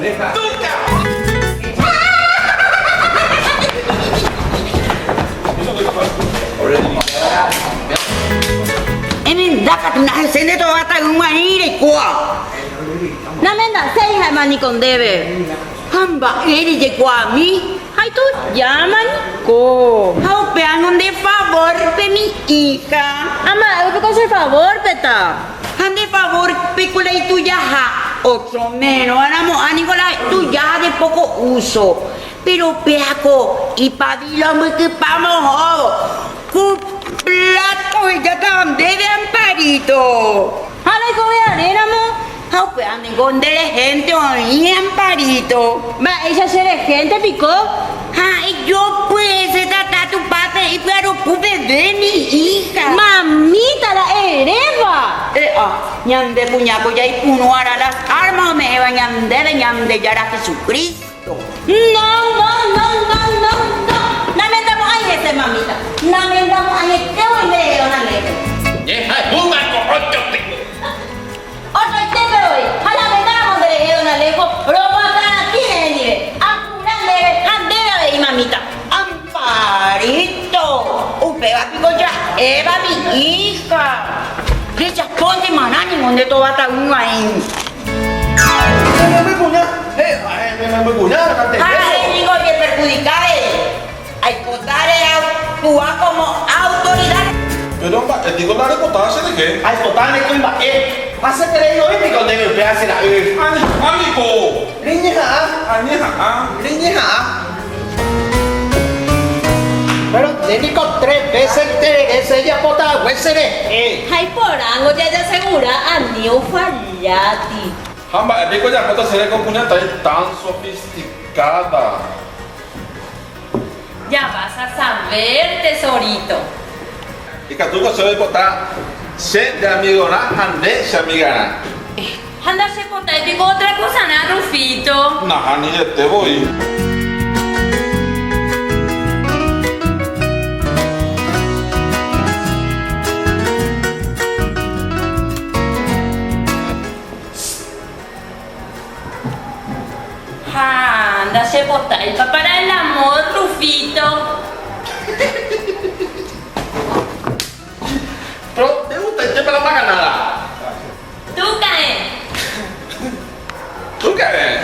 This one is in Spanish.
Em đã cắt nát sen để tôi ta uống mani đấy qua. Namen da sei hai mani con debe. Hamba ini je qua mi. Hai tu llaman ko. Hau peangon de favor pe mi hija. Ama, eu te hacer favor, peta. Ande favor pecula y tu yaja. Otro menos, anamo anicola tu yaja de poco uso. Pero peaco y pavilo muy que vamos. Cu plato y ya tan de amparito. Hala ko ya nena mo. Hau peangon con de gente o mi amparito. Ma, ella será gente picó. Ay, yo pues, esta tu padre y preocupe de mi hija. Mamita la hereva. Ñande puñaco ya y puno hará las armas me va ñande ya era Jesucristo. No. Lamentamos a este mamita. Lamentamos a este hoy me dio una ley. Otro tema hoy. Lamentamos de le dio una ley. Robo acá aquí en el nivel. Andera de mamita. Amparito. Upe va pico ya. Eva mi hija. Lecha ponte manani donde todo va a estar uno ahí. Me puña, Ay, digo que perjudicar hay que actuar como autoridad. Pero digo la reportaje de qué? Ai, total, ko imba pasa creio e pico deve pegar na Amigo. Niña. Pero dedico 3 veces ese ya pota huesere. Hay porango ya te asegura a Neo Fallati. Hamba, digo ya foto se le compuña tan sofisticada. Ya vas a saber, tesorito. Y que tú no se ve botar se de amigo na ande se amigana. Anda se pota y digo otra cosa, nada, Rufito. Nah, ni te voy. Anda se pota y va para el amor, Rufito. Pero te gusta el tema la paga nada. Tú caes. ¿Tú qué eres?